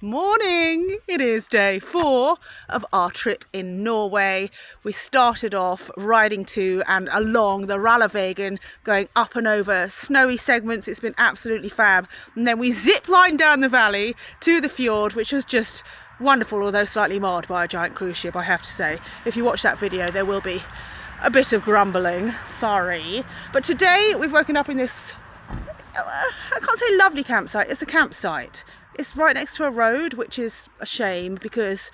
Morning! It is day 4 of our trip in Norway. We started off riding to and along the Rallarvegen, going up and over snowy segments. It's been absolutely fab. And then we zip-lined down the valley to the fjord, which was just wonderful, although slightly marred by a giant cruise ship, I have to say. If you watch that video, there will be a bit of grumbling. Sorry. But today we've woken up in this, I can't say lovely campsite, it's a campsite. It's right next to a road, which is a shame because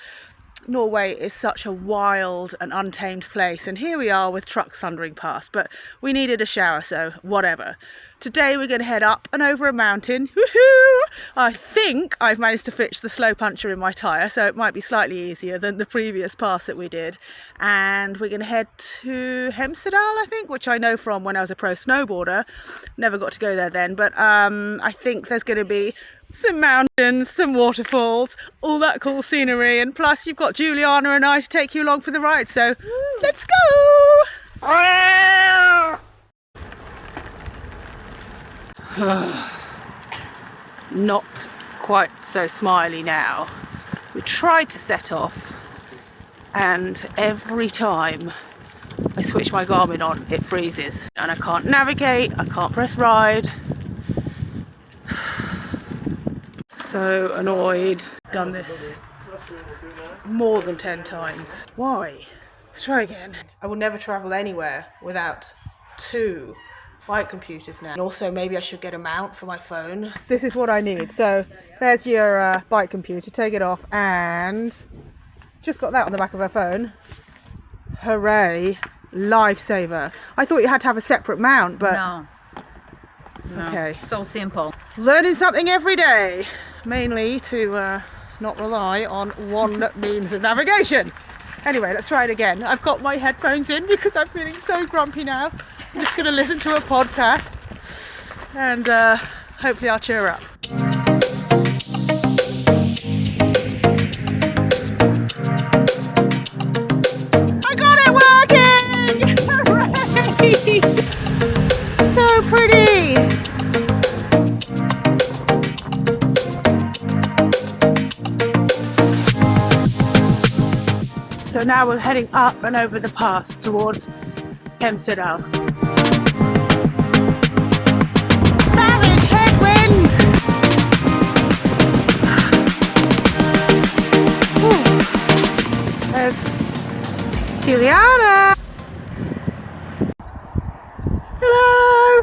Norway is such a wild and untamed place, and here we are with trucks thundering past, but we needed a shower, so whatever. Today we're going to head up and over a mountain. Woohoo! I think I've managed to fix the slow puncture in my tyre, so it might be slightly easier than the previous pass that we did. And we're going to head to Hemsedal, I think, which I know from when I was a pro snowboarder. Never got to go there then, but I think there's going to be some mountains, some waterfalls, all that cool scenery, and plus you've got Juliana and I to take you along for the ride, so let's go! Not quite so smiley now. We tried to set off and every time I switch my Garmin on it freezes and I can't navigate, I can't press ride. So annoyed. Done this more than 10 times. Why? Let's try again. I will never travel anywhere without 2 bike computers now. And also maybe I should get a mount for my phone. This is what I need. So there's your bike computer. Take it off and just got that on the back of her phone. Hooray. Lifesaver. I thought you had to have a separate mount, but no. Okay. So simple. Learning something every day. Mainly to not rely on one means of navigation. Anyway, let's try it again. I've got my headphones in because I'm feeling so grumpy now. I'm just going to listen to a podcast and hopefully I'll cheer up. I got it working! Hooray! So pretty! So now we're heading up and over the pass towards Hemsedal. Savage headwind! Ooh. There's Juliana! Hello!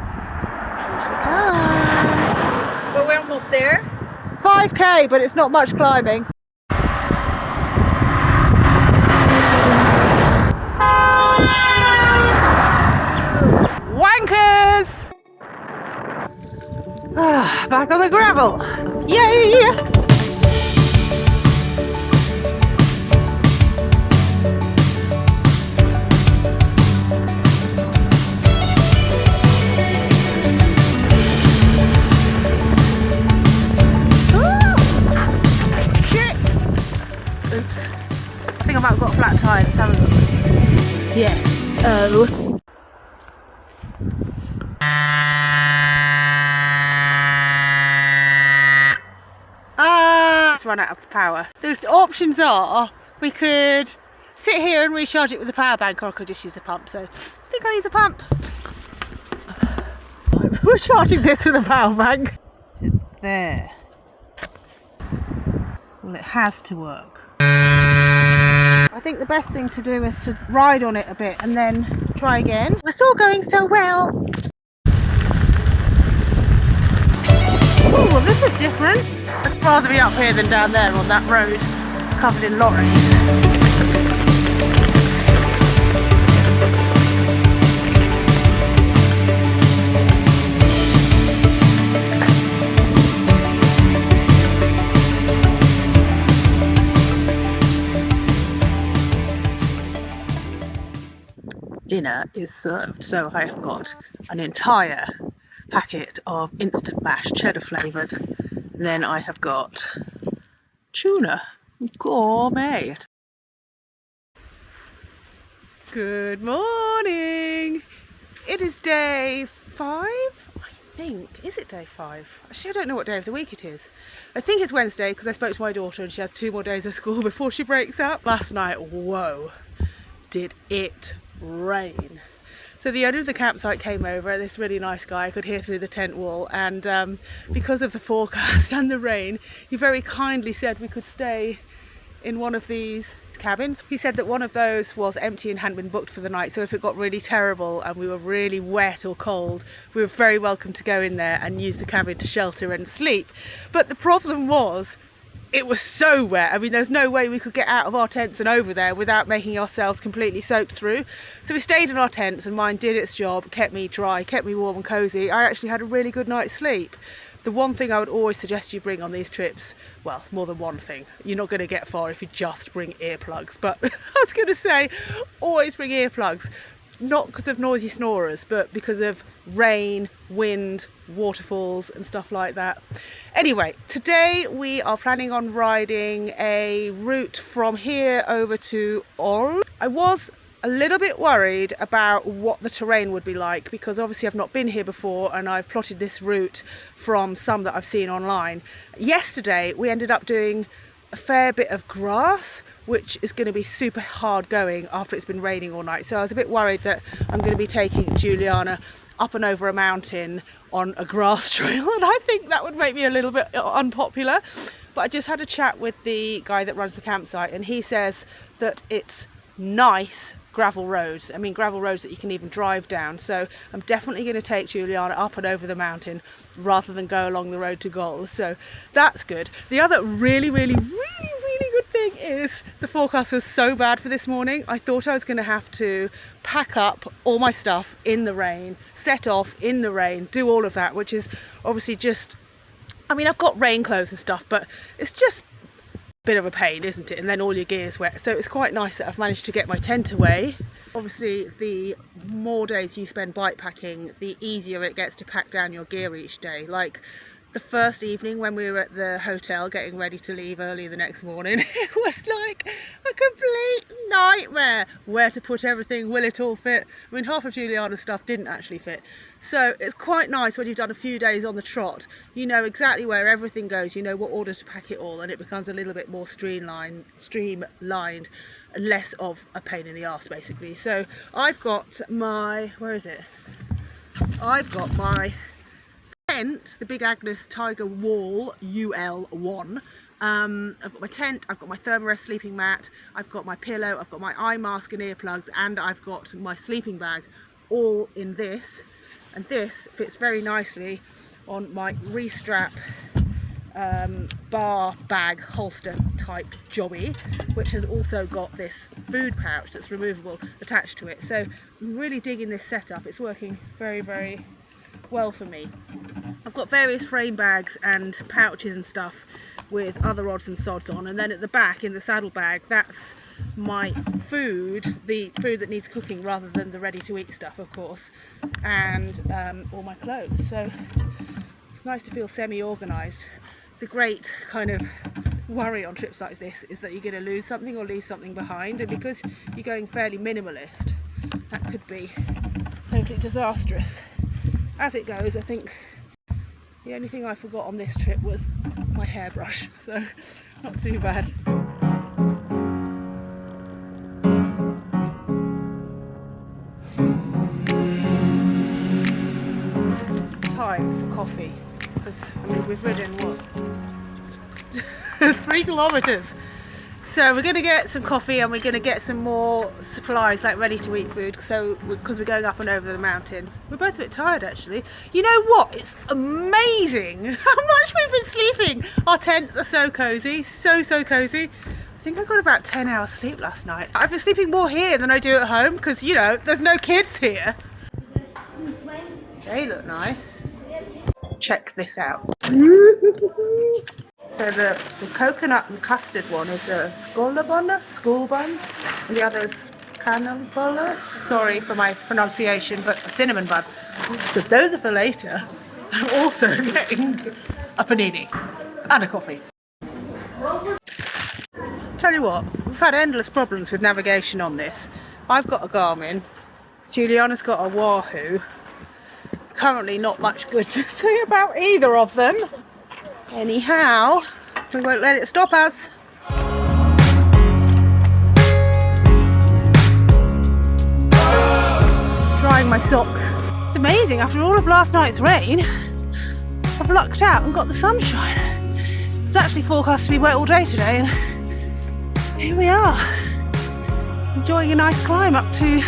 Here she comes. Well, we're almost there. 5k, but it's not much climbing. Wankers! Back on the gravel! Yay! Shit! Oops. I think I might have got a flat tire. Let's have a look. Yes. Oh. It's run out of power. The options are we could sit here and recharge it with a power bank, or I could just use a pump. So I think I'll use a pump. We're charging this with a power bank. It's there. Well, it has to work. I think the best thing to do is to ride on it a bit and then try again. It's all going so well. Oh, well, this is different. I'd rather be up here than down there on that road covered in lorries. Dinner is served, so I have got an entire packet of instant mash, cheddar flavoured. Then I have got tuna, gourmet. Good morning! It is day 5, I think, is it day 5? Actually, I don't know what day of the week it is. I think it's Wednesday because I spoke to my daughter and she has 2 more days of school before she breaks up. Last night, whoa, did it rain. So the owner of the campsite came over, this really nice guy I could hear through the tent wall, and because of the forecast and the rain, he very kindly said we could stay in one of these cabins. He said that one of those was empty and hadn't been booked for the night, so if it got really terrible and we were really wet or cold, we were very welcome to go in there and use the cabin to shelter and sleep. But the problem was, it was so wet. I mean, there's no way we could get out of our tents and over there without making ourselves completely soaked through. So we stayed in our tents and mine did its job, kept me dry, kept me warm and cozy. I actually had a really good night's sleep. The one thing I would always suggest you bring on these trips, well, more than one thing, you're not going to get far if you just bring earplugs, but I was going to say, always bring earplugs. Not because of noisy snorers, but because of rain, wind, waterfalls and stuff like that. Anyway, today we are planning on riding a route from here over to Orl. I was a little bit worried about what the terrain would be like because obviously I've not been here before and I've plotted this route from some that I've seen online. Yesterday we ended up doing a fair bit of grass, which is going to be super hard going after it's been raining all night. So I was a bit worried that I'm going to be taking Juliana up and over a mountain on a grass trail, and I think that would make me a little bit unpopular. But I just had a chat with the guy that runs the campsite and he says that it's nice gravel roads. I mean, gravel roads that you can even drive down. So I'm definitely going to take Juliana up and over the mountain rather than go along the road to Goal. So that's good. The other really good thing is the forecast was so bad for this morning. I thought I was going to have to pack up all my stuff in the rain, set off in the rain, do all of that, which is obviously just, I mean, I've got rain clothes and stuff, but it's just bit of a pain, isn't it? And then all your gear's wet. So it's quite nice that I've managed to get my tent away. Obviously, the more days you spend bikepacking, the easier it gets to pack down your gear each day. Like the first evening when we were at the hotel getting ready to leave early the next morning, it was like a complete nightmare. Where to put everything, will it all fit? I mean, half of Juliana's stuff didn't actually fit. So it's quite nice when you've done a few days on the trot, you know exactly where everything goes, you know what order to pack it all, and it becomes a little bit more streamlined and less of a pain in the arse basically. So I've got my, where is it? I've got my tent, the Big Agnes Tiger Wall UL1. I've got my tent, I've got my thermarest sleeping mat, I've got my pillow, I've got my eye mask and earplugs, and I've got my sleeping bag all in this. And this fits very nicely on my Restrap bar bag holster type jobby, which has also got this food pouch that's removable attached to it. So I'm really digging this setup. It's working very well for me. I've got various frame bags and pouches and stuff with other odds and sods on, and then at the back in the saddle bag, that's my food, the food that needs cooking rather than the ready to eat stuff, of course, and all my clothes. So it's nice to feel semi-organised. The great kind of worry on trips like this is that you're going to lose something or leave something behind, and because you're going fairly minimalist, that could be totally disastrous. As it goes, I think the only thing I forgot on this trip was my hairbrush, so not too bad. Time for coffee, because I mean we've ridden what 3 kilometers, so we're going to get some coffee and we're going to get some more supplies like ready to eat food, so because we're going up and over the mountain. We're both a bit tired actually. You know what, it's amazing how much we've been sleeping. Our tents are so cozy, so cozy. I think I got about 10 hours sleep last night. I've been sleeping more here than I do at home because, you know, there's no kids here. They look nice. Check this out. So the coconut and custard one is a school bun, and the other is cannonball. Sorry for my pronunciation, but a cinnamon bun. So those are for later. I'm also getting a panini and a coffee. Tell you what, we've had endless problems with navigation on this. I've got a Garmin, Juliana's got a Wahoo. Currently not much good to say about either of them. Anyhow, we won't let it stop us. Drying my socks. It's amazing, after all of last night's rain, I've lucked out and got the sunshine. It's actually forecast to be wet all day today, and here we are, enjoying a nice climb up to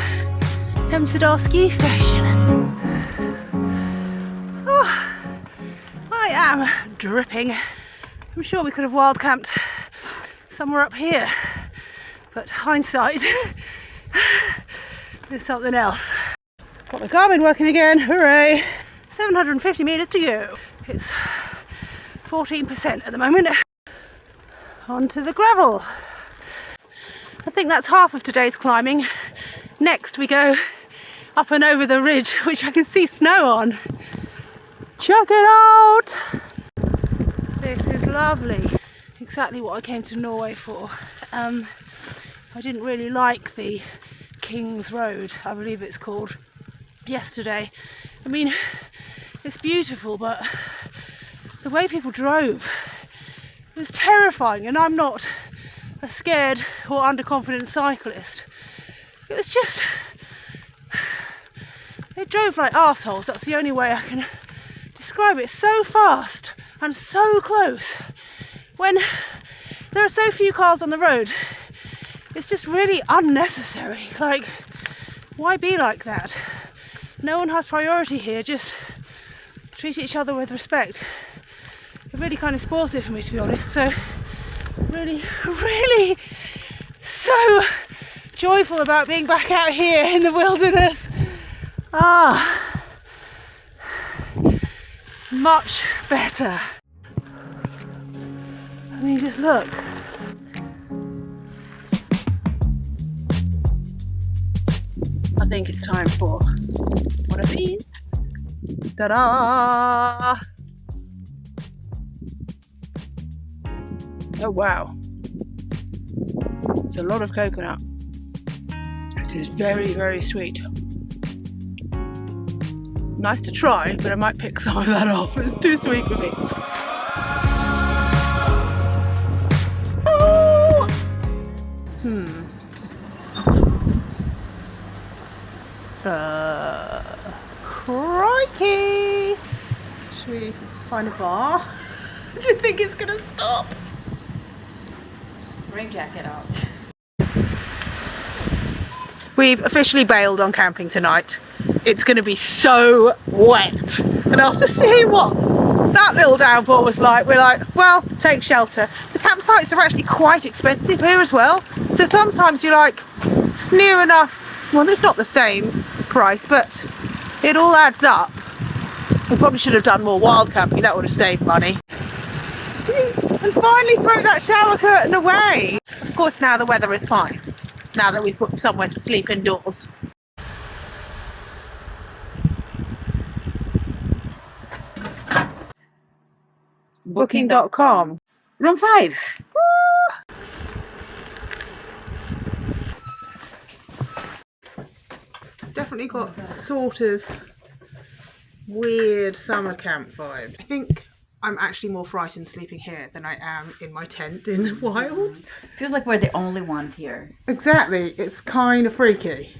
Hemsedal ski station. Oh, I am dripping. I'm sure we could have wild camped somewhere up here, but hindsight is something else. Got my Garmin working again, hooray! 750 metres to go. It's 14% at the moment. Onto the gravel. I think that's half of today's climbing. Next we go up and over the ridge, which I can see snow on. Check it out! This is lovely. Exactly what I came to Norway for. I didn't really like the King's Road, I believe it's called, yesterday. I mean, it's beautiful, but the way people drove, it was terrifying, and I'm not a scared or underconfident cyclist. It was just, they drove like arseholes. That's the only way I can describe it. So fast and so close. When there are so few cars on the road, it's just really unnecessary. Like, why be like that? No one has priority here, just treat each other with respect. It really kind of spoils it for me, to be honest. So really so joyful about being back out here in the wilderness. Much better. I mean, just look. I think it's time for one of these. Ta-da! Oh wow, it's a lot of coconut. It is very, very sweet. Nice to try, but I might pick some of that off. It's too sweet for me. Oh! Crikey! Should we find a bar? Do you think it's gonna stop? Rain jacket out. We've officially bailed on camping tonight. It's going to be so wet, and after seeing what that little downpour was like, we're like, well, take shelter. The campsites are actually quite expensive here as well, so sometimes you're like, it's near enough. Well, it's not the same price, but it all adds up. We probably should have done more wild camping. That would have saved money. And finally throw that shower curtain away. Of course, now the weather is fine, now that we've booked somewhere to sleep indoors. Booking.com. Room 5. It's definitely got sort of weird summer camp vibe. I think I'm actually more frightened sleeping here than I am in my tent in the wild. Feels like we're the only ones here. Exactly, it's kind of freaky.